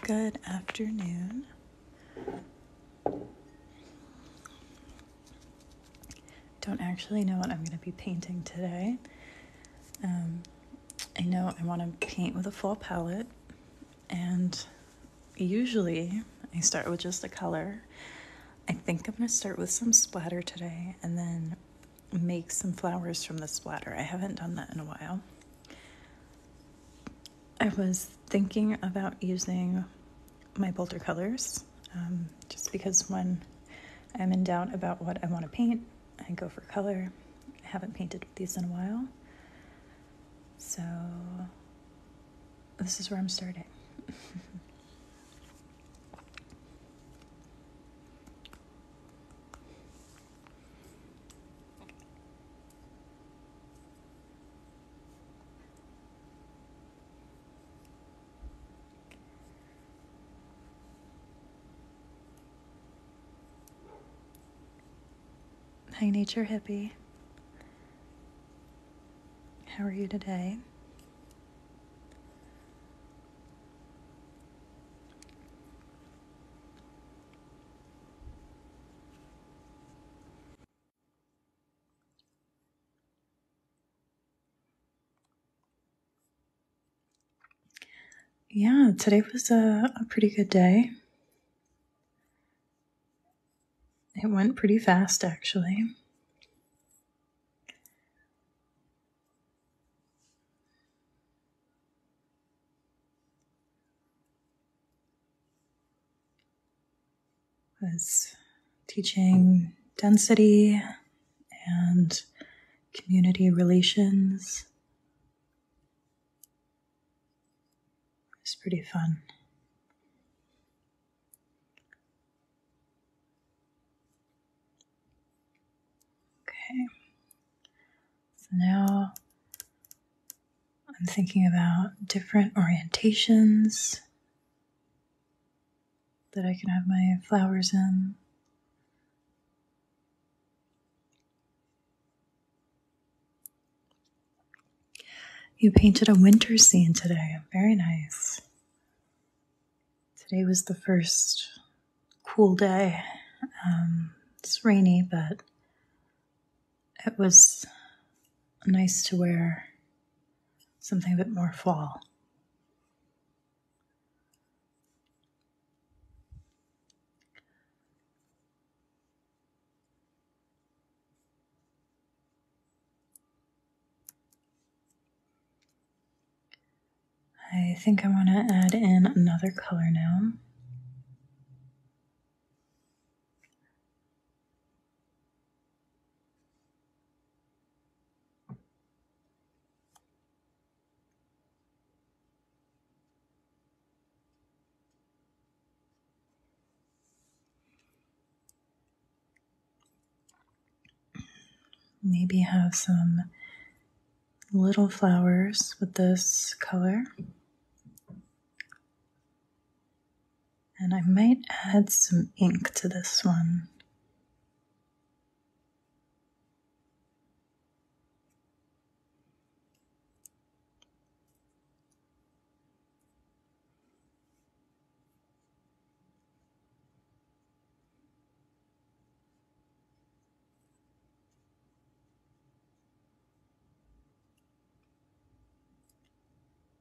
Good afternoon. Don't actually know what I'm going to be painting today. I know I want to paint with a full palette, and usually I start with just a color. I think I'm going to start with some splatter today and then make some flowers from the splatter. I haven't done that in a while. I was thinking about using my bolder colors, just because when I'm in doubt about what I want to paint, I go for color. I haven't painted with these in a while, so this is where I'm starting. Hi, Nature Hippie. How are you today? Yeah, today was a pretty good day. It went pretty fast, actually. I was teaching density and community relations. It was pretty fun. Okay, so now I'm thinking about different orientations that I can have my flowers in. You painted a winter scene today. Very nice. Today was the first cool day. It's rainy, but it was nice to wear something a bit more fall. I think I want to add in another color now. Maybe have some little flowers with this color. And I might add some ink to this one.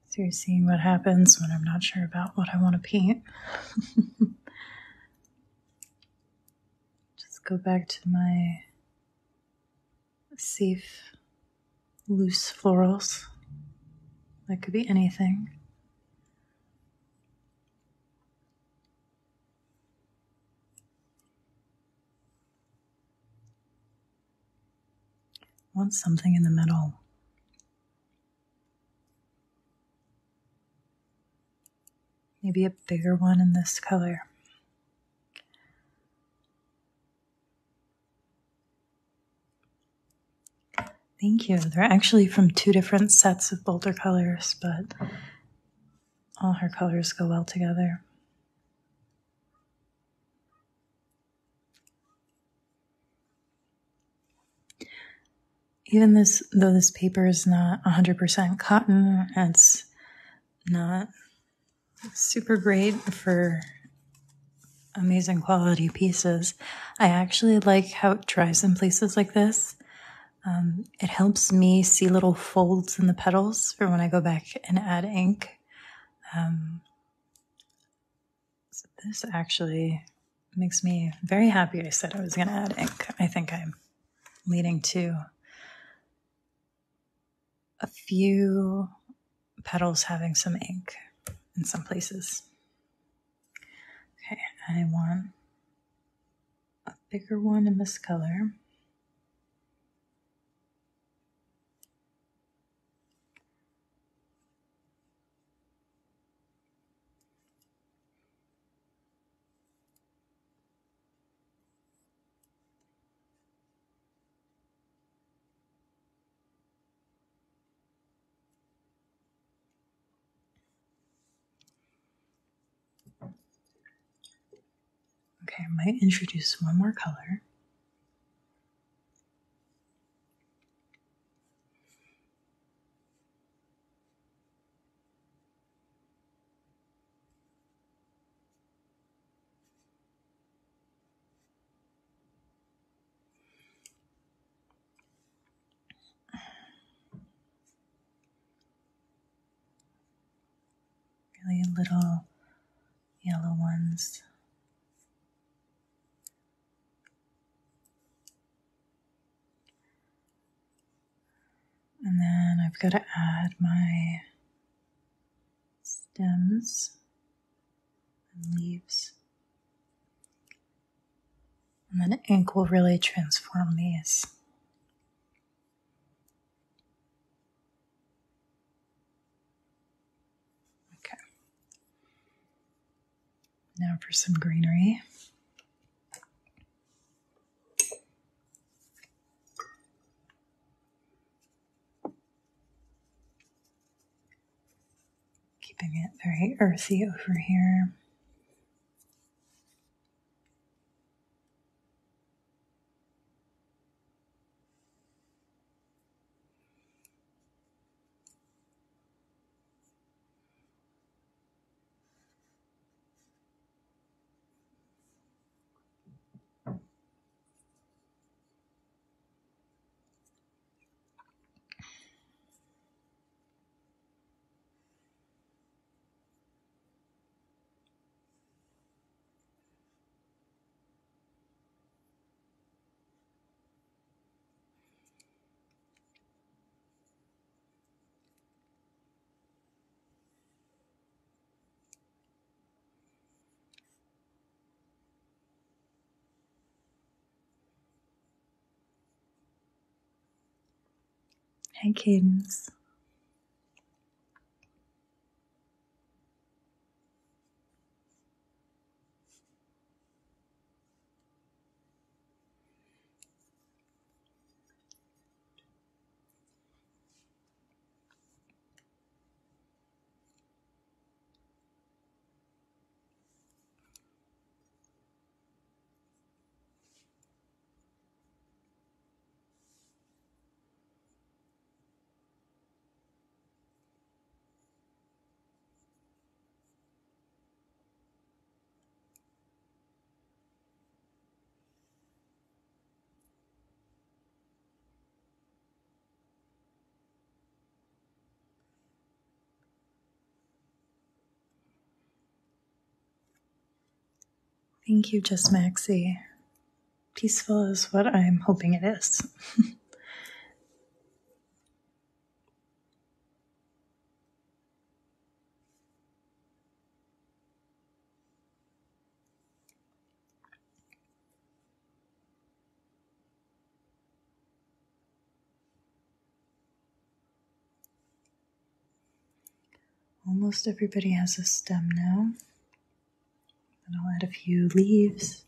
So you're seeing what happens when I'm not sure about what I want to paint. Just go back to my safe, loose florals. That could be anything. I want something in the middle. Maybe a bigger one in this color. Thank you. They're actually from two different sets of bolder colors, but all her colors go well together. Even though this paper is not 100% cotton, it's not Super great for amazing quality pieces. I actually like how it dries in places like this. It helps me see little folds in the petals for when I go back and add ink. So this actually makes me very happy I said I was going to add ink. I think I'm leading to a few petals having some ink in some places. Okay, I want a bigger one in this color. Okay, I might introduce one more color. Really little yellow ones. And then I've got to add my stems and leaves. And then ink will really transform these. Okay. Now for some greenery. Keeping it very earthy over here. Hey, Cadence. Thank you, Just Maxie. Peaceful is what I'm hoping it is. Almost everybody has a stem now. And I'll add a few leaves.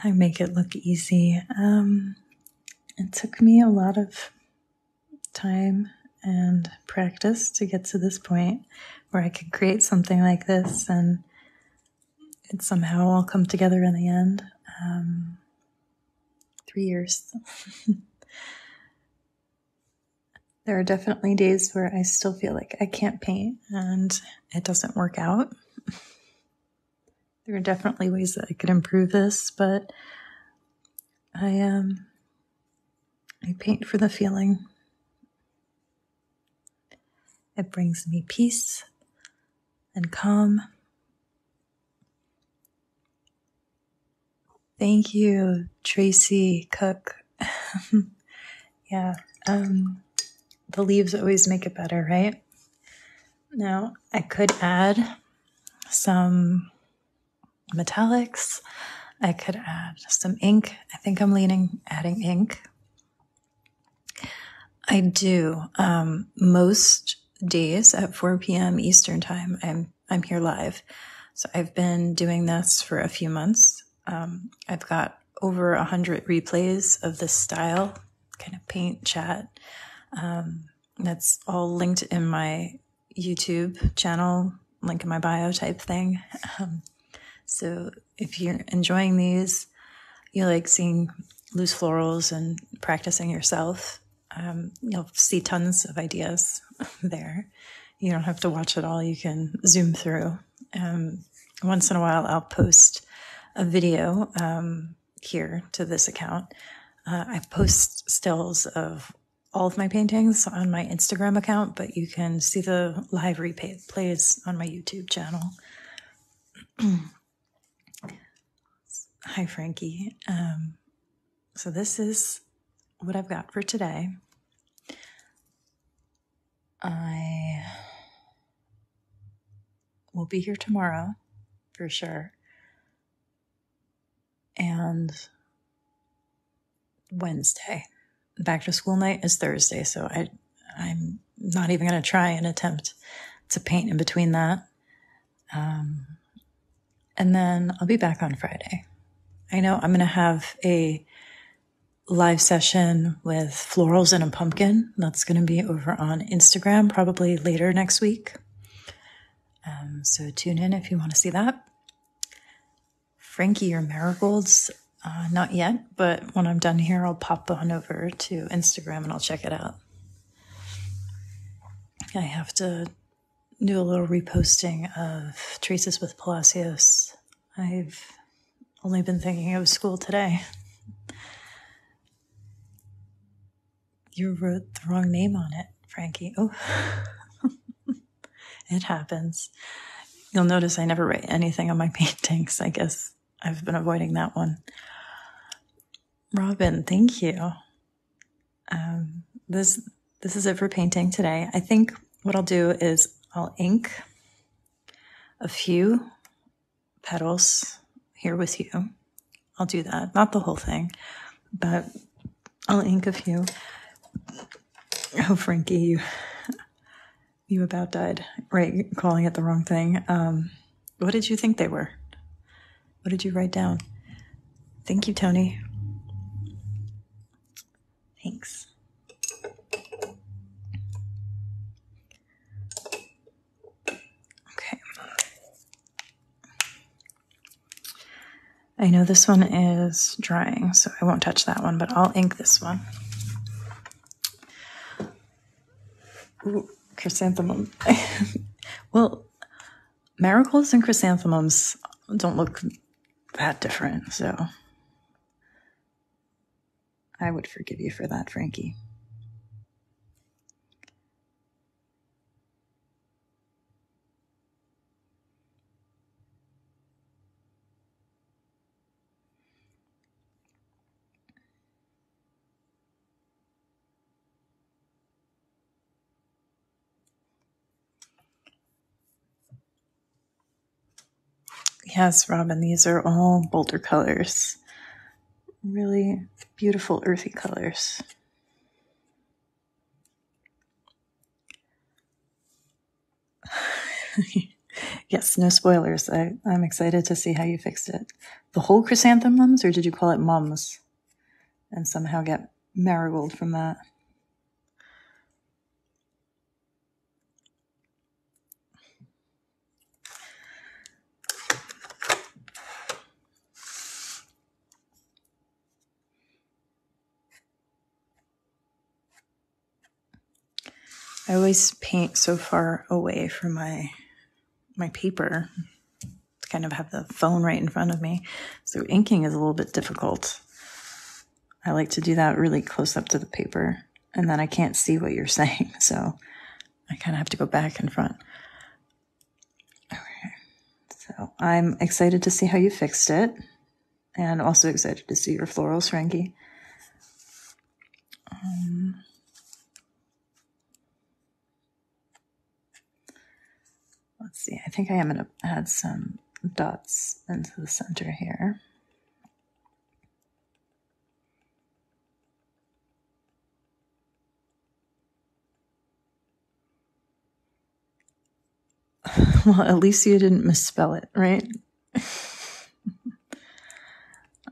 I make it look easy. It took me a lot of time and practice to get to this point where I could create something like this, and it somehow all come together in the end. 3 years. There are definitely days where I still feel like I can't paint and it doesn't work out. There are definitely ways that I could improve this, but I paint for the feeling. It brings me peace and calm. Thank you, Tracy Cook. Yeah, the leaves always make it better, right? Now, I could add some metallics. I could add some ink. I think I'm leaning adding ink. I do. Most days at 4 p.m. Eastern time, I'm here live. So I've been doing this for a few months. I've got over 100 replays of this style, kind of paint chat. That's all linked in my YouTube channel, link in my bio type thing. So if you're enjoying these, you like seeing loose florals and practicing yourself, you'll see tons of ideas there. You don't have to watch it all. You can zoom through. Once in a while, I'll post a video here to this account. I post stills of all of my paintings on my Instagram account, but you can see the live replays on my YouTube channel. Hi, Frankie. So this is what I've got for today. I will be here tomorrow for sure. And Wednesday. Back to school night is Thursday, so I'm not even going to try and attempt to paint in between that. And then I'll be back on Friday. I know I'm going to have a live session with florals and a pumpkin. That's going to be over on Instagram, probably later next week. So tune in if you want to see that. Frankie, your marigolds, not yet, but when I'm done here, I'll pop on over to Instagram and I'll check it out. I have to do a little reposting of Traces with Palacios. I've only been thinking of school today. You wrote the wrong name on it, Frankie. Oh, it happens. You'll notice I never write anything on my paintings. I guess I've been avoiding that one. Robin, thank you. This is it for painting today. I think what I'll do is I'll ink a few petals here with you. I'll do that. Not the whole thing, but I'll ink a few. Oh, Frankie, you about died. Right, calling it the wrong thing. What did you think they were? What did you write down? Thank you, Tony. Thanks. Okay. I know this one is drying, so I won't touch that one, but I'll ink this one. Ooh, chrysanthemum. Well, marigolds and chrysanthemums don't look that different, so I would forgive you for that, Frankie. Yes, Robin, these are all bolder colors. Really beautiful earthy colors. Yes, no spoilers. I'm excited to see how you fixed it. The whole chrysanthemums, or did you call it mums? And somehow get marigold from that. I always paint so far away from my paper to kind of have the phone right in front of me. So inking is a little bit difficult. I like to do that really close up to the paper, and then I can't see what you're saying. So I kind of have to go back and front. Okay. So I'm excited to see how you fixed it, and also excited to see your florals, Frankie. Let's see. I think I am going to add some dots into the center here. Well, at least you didn't misspell it, right?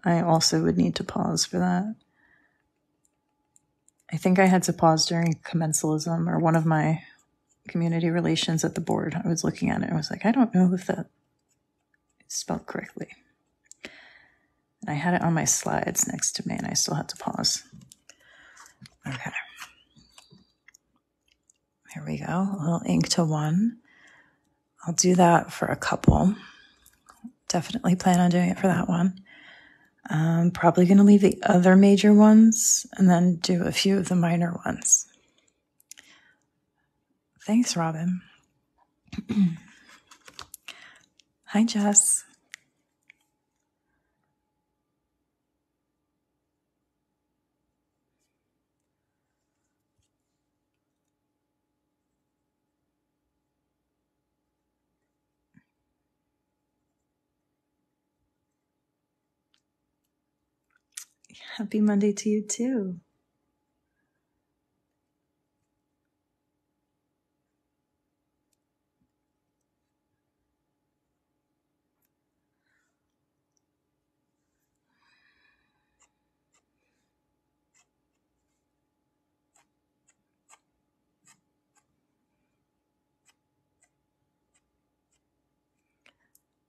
I also would need to pause for that. I think I had to pause during commensalism or one of my community relations at the board. I was looking at it and I was like, I don't know if that is spelled correctly. And I had it on my slides next to me and I still had to pause. Okay. Here we go. A little ink to one. I'll do that for a couple. Definitely plan on doing it for that one. I'm probably going to leave the other major ones and then do a few of the minor ones. Thanks, Robin. Hi, Jess. Happy Monday to you, too.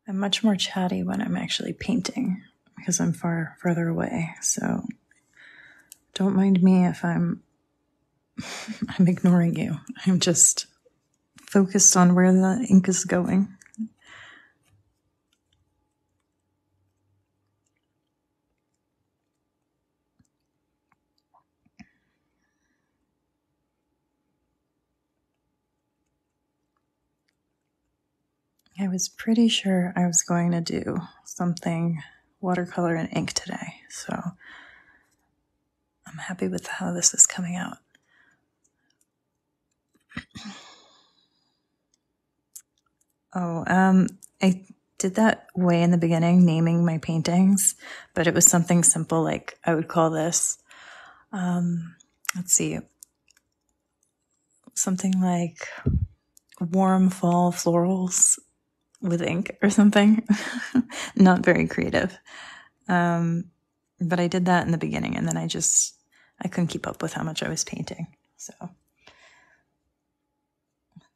I'm much more chatty when I'm actually painting because I'm further away. So don't mind me if I'm ignoring you. I'm just focused on where the ink is going. I was pretty sure I was going to do something watercolor and ink today, so I'm happy with how this is coming out. I did that way in the beginning, naming my paintings, but it was something simple like I would call this, let's see, something like warm fall florals with ink or something. Not very creative. But I did that in the beginning and then I couldn't keep up with how much I was painting. So let's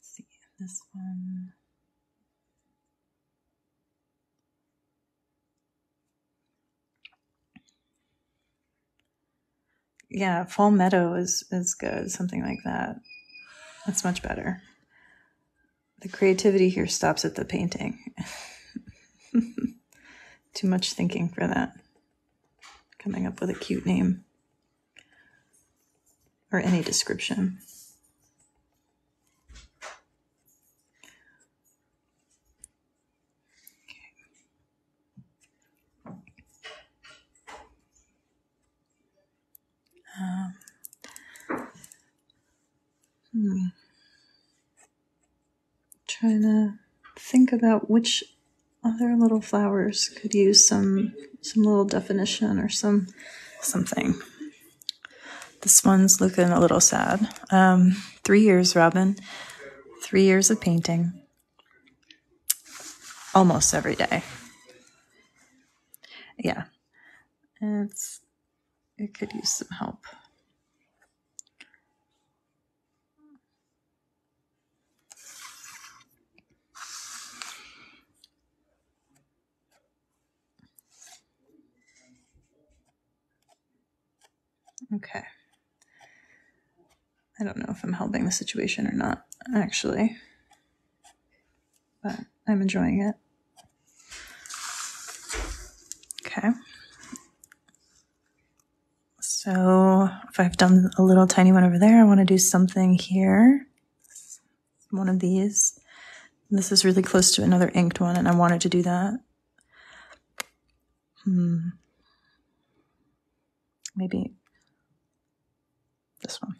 see this one. Yeah, fall meadow is good. Something like that. That's much better. The creativity here stops at the painting. Too much thinking for that. Coming up with a cute name. Or any description. Trying to think about which other little flowers could use some little definition or something. This one's looking a little sad. 3 years, Robin. 3 years of painting. almost every day. Yeah, it could use some help. Okay. I don't know if I'm helping the situation or not, actually, but I'm enjoying it. Okay. So if I've done a little tiny one over there, I want to do something here. One of these. This is really close to another inked one, and I wanted to do that. Maybe this one.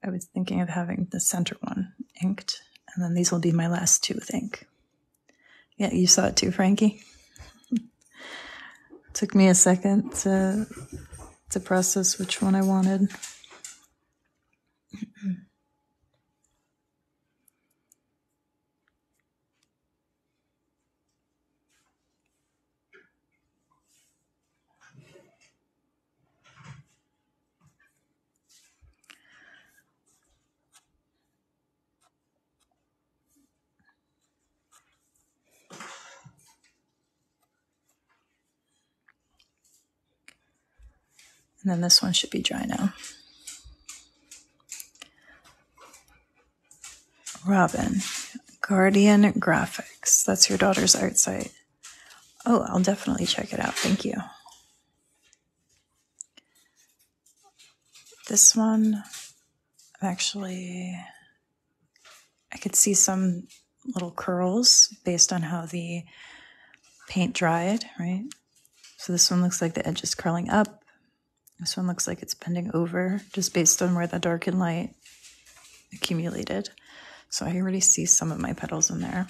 I was thinking of having the center one inked, and then these will be my last two with ink. Yeah, you saw it too, Frankie. Took me a second to process which one I wanted. And then this one should be dry now. Robin, Guardian Graphics. That's your daughter's art site. Oh, I'll definitely check it out. Thank you. This one, actually, I could see some little curls based on how the paint dried, right? So this one looks like the edge is curling up. This one looks like it's bending over just based on where the dark and light accumulated. So I already see some of my petals in there.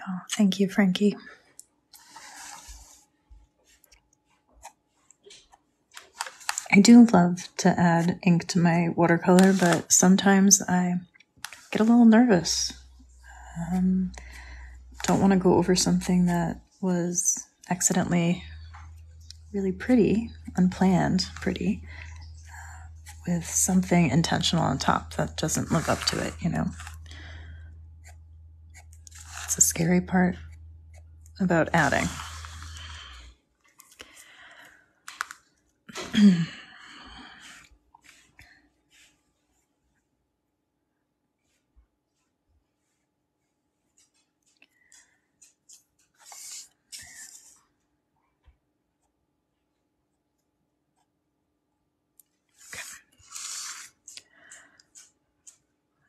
Oh, thank you, Frankie. I do love to add ink to my watercolor, but sometimes I get a little nervous. Don't want to go over something that was accidentally really pretty, unplanned pretty, with something intentional on top that doesn't live up to it, you know? It's a scary part about adding.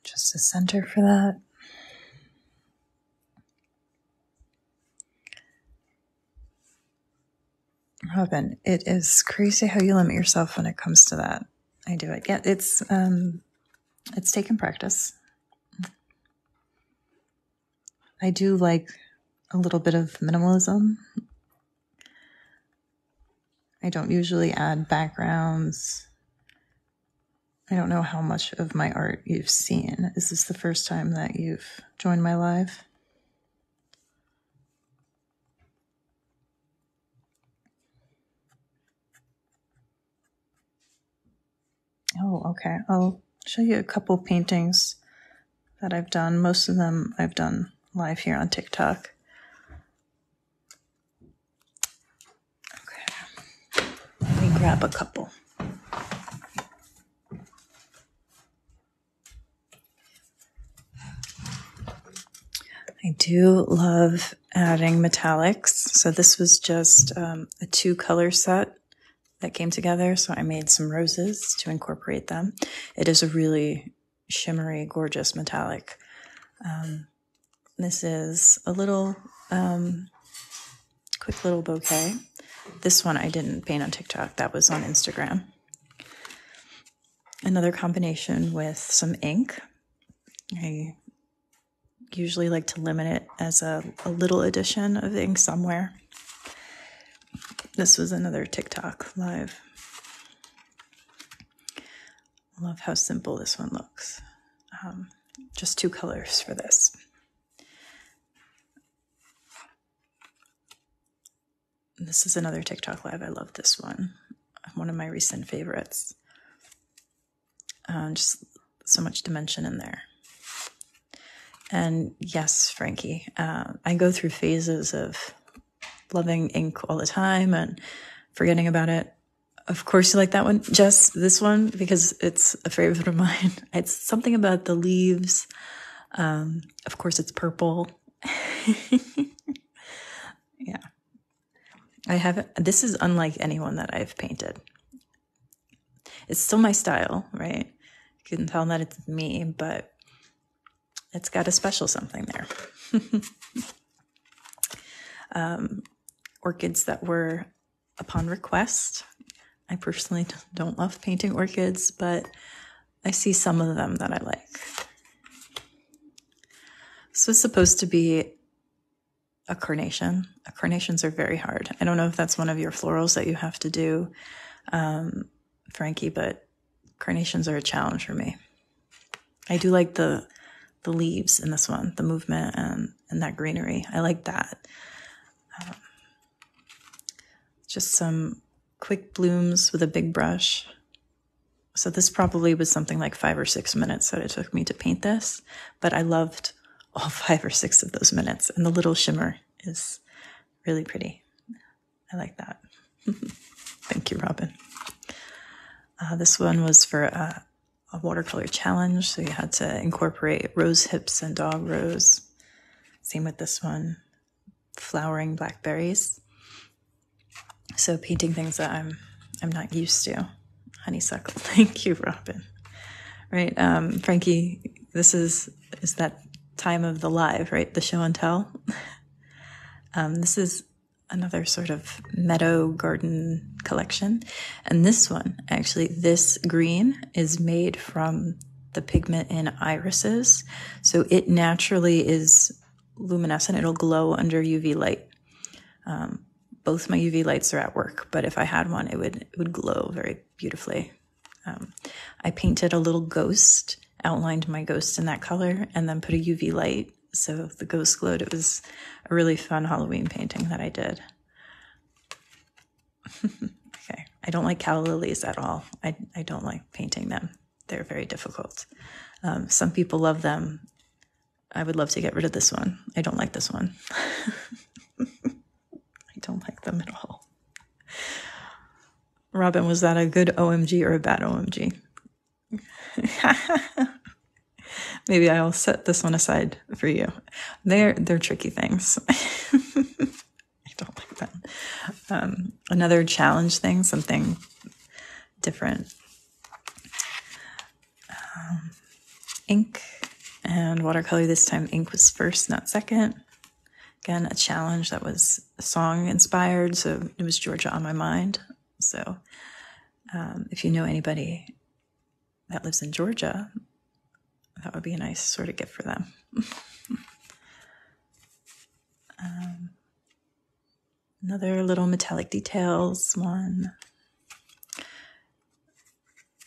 Just a center for that. Robin, it is crazy how you limit yourself when it comes to that. I do it. Yeah, it's taken practice. I do like a little bit of minimalism. I don't usually add backgrounds. I don't know how much of my art you've seen. Is this the first time that you've joined my live? Oh, okay. I'll show you a couple paintings that I've done. Most of them I've done live here on TikTok. Okay. Let me grab a couple. I do love adding metallics. So this was just a 2-color set that came together. So I made some roses to incorporate them. It is a really shimmery, gorgeous metallic. This is a little quick little bouquet. This one I didn't paint on TikTok. That was on Instagram. Another combination with some ink. I usually like to limit it as a little addition of ink somewhere. This was another TikTok live. I love how simple this one looks. Just 2 colors for this. This is another TikTok live. I love this one. One of my recent favorites. Just so much dimension in there. And yes, Frankie, I go through phases of loving ink all the time and forgetting about it. Of course you like that one. Jess, this one, because it's a favorite of mine. It's something about the leaves. Of course it's purple. Yeah. This is unlike anyone that I've painted. It's still my style, right? You can tell that it's me, but it's got a special something there. Orchids that were upon request. I personally don't love painting orchids, but I see some of them that I like. This was supposed to be a carnation. Carnations are very hard. I don't know if that's one of your florals that you have to do, Frankie, but carnations are a challenge for me. I do like the leaves in this one, the movement and that greenery. I like that. Just some quick blooms with a big brush. So this probably was something like 5 or 6 minutes that it took me to paint this, but I loved all 5 or 6 of those minutes, and the little shimmer is really pretty. I like that. Thank you, Robin. This one was for a watercolor challenge, so you had to incorporate rose hips and dog rose. Same with this one, flowering blackberries. So painting things that I'm not used to. Honeysuckle. Thank you, Robin. Right, Frankie, this is that time of the live, right? The show and tell. This is another sort of meadow garden collection. And this one, actually, this green is made from the pigment in irises. So it naturally is luminescent. It'll glow under UV light. Both my UV lights are at work, but if I had one, it would glow very beautifully. I painted a little ghost, outlined my ghost in that color, and then put a UV light so the ghost glowed. It was a really fun Halloween painting that I did. Okay, I don't like calla lilies at all. I don't like painting them. They're very difficult. Some people love them. I would love to get rid of this one. I don't like this one. I don't like them at all. Robin, was that a good OMG or a bad OMG? Maybe I'll set this one aside for you. They're tricky things. I don't like them. Another challenge thing, something different. Ink and watercolor. This time ink was first, not second. Again, a challenge that was song inspired, so it was Georgia on my mind. So if you know anybody that lives in Georgia, that would be a nice sort of gift for them. Another little metallic details one.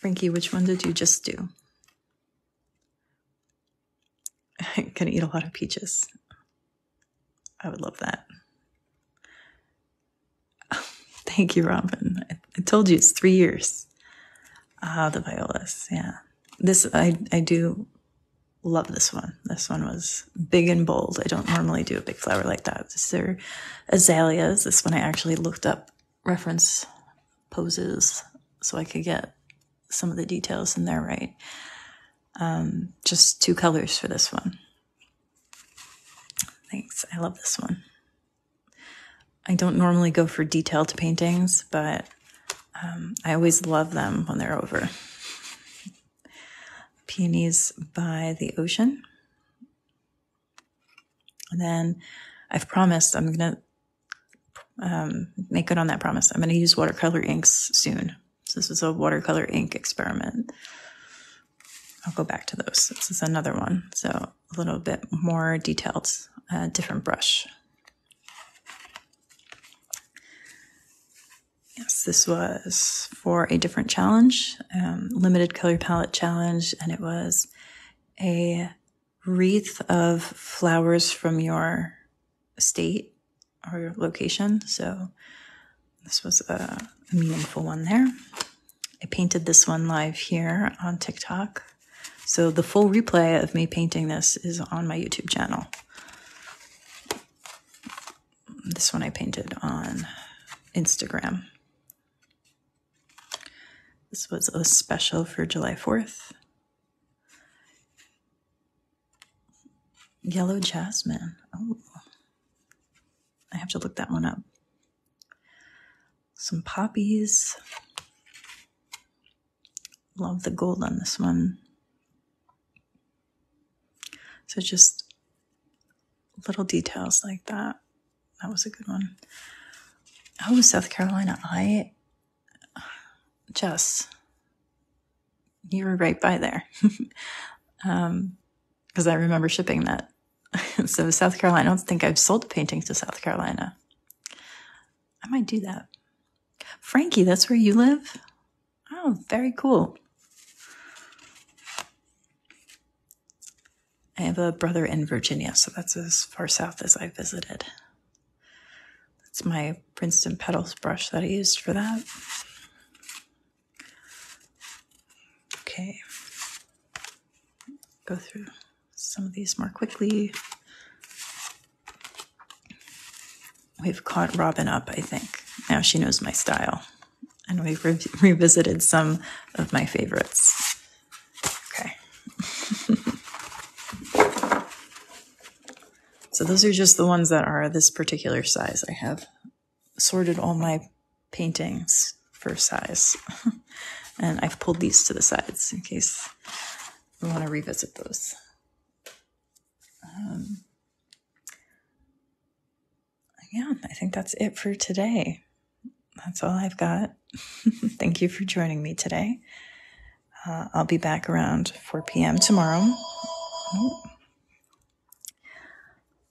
Frankie, which one did you just do? I'm gonna eat a lot of peaches. I would love that. Thank you, Robin. I told you it's 3 years. Ah, the violas, yeah. This, I do love this one. This one was big and bold. I don't normally do a big flower like that. These are azaleas. This one I actually looked up reference poses so I could get some of the details in there right. Just 2 colors for this one. Thanks. I love this one. I don't normally go for detailed paintings, but I always love them when they're over. Peonies by the Ocean. And then I've promised I'm going to make good on that promise. I'm going to use watercolor inks soon. So this is a watercolor ink experiment. I'll go back to those. This is another one. So a little bit more detailed, different brush. Yes, this was for a different challenge, limited color palette challenge, and it was a wreath of flowers from your state or your location. So this was a meaningful one there. I painted this one live here on TikTok. So the full replay of me painting this is on my YouTube channel. This one I painted on Instagram. This was a special for July 4th. Yellow jasmine. Oh, I have to look that one up. Some poppies. Love the gold on this one. So just little details like that. That was a good one. Oh, South Carolina. Jess, you were right by there. Because I remember shipping that. So South Carolina, I don't think I've sold a painting to South Carolina. I might do that. Frankie, that's where you live? Oh, very cool. I have a brother in Virginia, so that's as far south as I visited. That's my Princeton Petals brush that I used for that. Okay, go through some of these more quickly. We've caught Robin up, I think. Now she knows my style. And we've revisited some of my favorites. Okay. So those are just the ones that are this particular size. I have sorted all my paintings for size. And I've pulled these to the sides in case we want to revisit those. Yeah, I think that's it for today. That's all I've got. Thank you for joining me today. I'll be back around 4 p.m. tomorrow.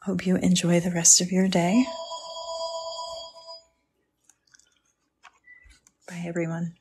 Hope you enjoy the rest of your day. Bye, everyone.